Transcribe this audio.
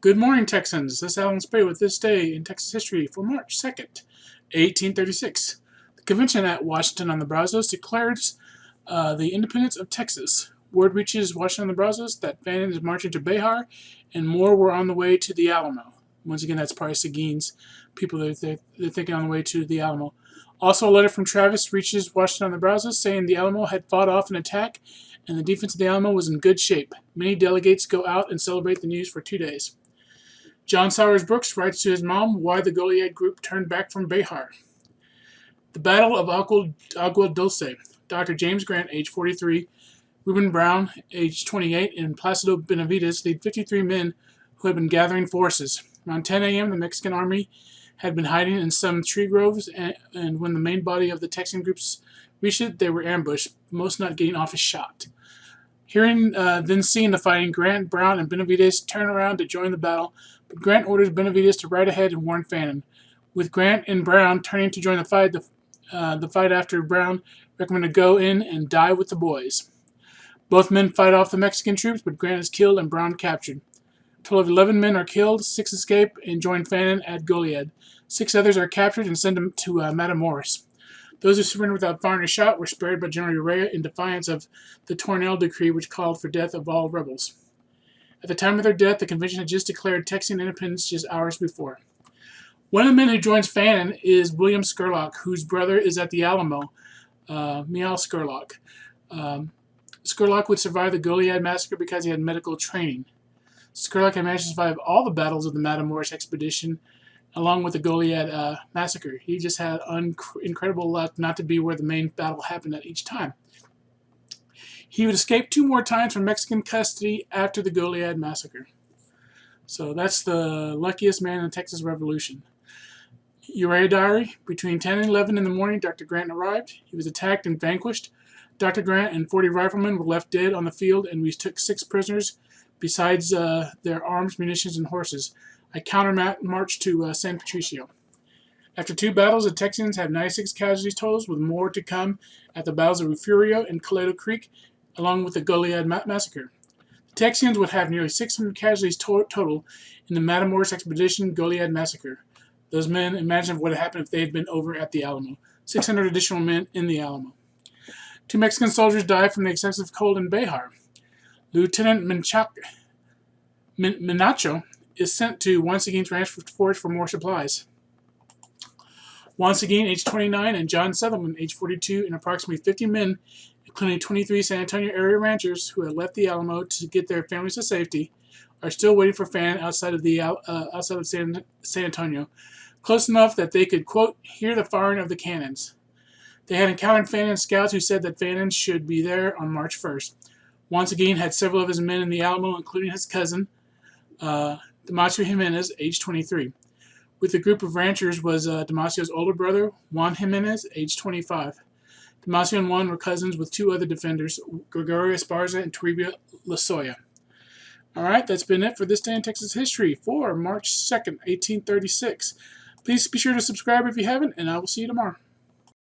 Good morning, Texans. This is Alan Spade with This Day in Texas History for March 2nd, 1836. The convention at Washington on the Brazos declares the independence of Texas. Word reaches Washington on the Brazos that Fannin is marching to Behar and more were on the way to the Alamo. Once again, that's probably Seguin's people that they're thinking on the way to the Alamo. Also, a letter from Travis reaches Washington on the Brazos saying the Alamo had fought off an attack and the defense of the Alamo was in good shape. Many delegates go out and celebrate the news for 2 days. John Sowers Brooks writes to his mom why the Goliad group turned back from Behar. The Battle of Agua Dulce. Dr. James Grant, age 43, Reuben Brown, age 28, and Placido Benavides lead 53 men who had been gathering forces. Around 10 a.m., the Mexican army had been hiding in some tree groves, and when the main body of the Texan groups reached it, they were ambushed, most not getting off a shot. Then seeing the fighting, Grant, Brown, and Benavides turn around to join the battle, but Grant orders Benavides to ride ahead and warn Fannin. With Grant and Brown turning to join the fight after Brown recommended to go in and die with the boys. Both men fight off the Mexican troops, but Grant is killed and Brown captured. A total of 11 men are killed, 6 escape and join Fannin at Goliad. 6 others are captured and sent to Matamoros. Those who surrendered without firing a shot were spared by General Urrea in defiance of the Tornell decree, which called for death of all rebels. At the time of their death, the convention had just declared Texan independence just hours before. One of the men who joins Fannin is William Skurlock, whose brother is at the Alamo, Mial Skurlock. Skurlock would survive the Goliad massacre because he had medical training. Skurlock had managed to survive all the battles of the Matamoros expedition, along with the Goliad massacre. He just had incredible luck not to be where the main battle happened at each time. He would escape 2 more times from Mexican custody after the Goliad massacre. So that's the luckiest man in the Texas Revolution. Urrea Diary. Between 10 and 11 in the morning, Dr. Grant arrived. He was attacked and vanquished. Dr. Grant and 40 riflemen were left dead on the field, and we took 6 prisoners, besides their arms, munitions, and horses. I counter-marched to San Patricio. After 2 battles, the Texans had 96 casualties total, with more to come at the battles of Refugio and Colgado Creek, along with the Goliad massacre. The Texans would have nearly 600 casualties total in the Matamoros expedition Goliad massacre. Those men, imagine what had happened if they had been over at the Alamo. 600 additional men in the Alamo. 2 Mexican soldiers died from the excessive cold in Behar. Lieutenant Menacho is sent to Juan Seguin's ranch to forage for more supplies. Juan Seguin, age 29, and John Sutherland, age 42, and approximately 50 men, including 23 San Antonio area ranchers who had left the Alamo to get their families to safety, are still waiting for Fannin outside of San Antonio, close enough that they could, quote, hear the firing of the cannons. They had encountered Fannin's scouts who said that Fannin should be there on March 1st. Juan Seguin had several of his men in the Alamo, including his cousin, Demasio Jimenez, age 23. With the group of ranchers was Demasio's older brother, Juan Jimenez, age 25. Demasio and Juan were cousins with 2 other defenders, Gregorio Esparza and Toribio Lozoya. All right, that's been it for This Day in Texas History for March 2nd, 1836. Please be sure to subscribe if you haven't, and I will see you tomorrow.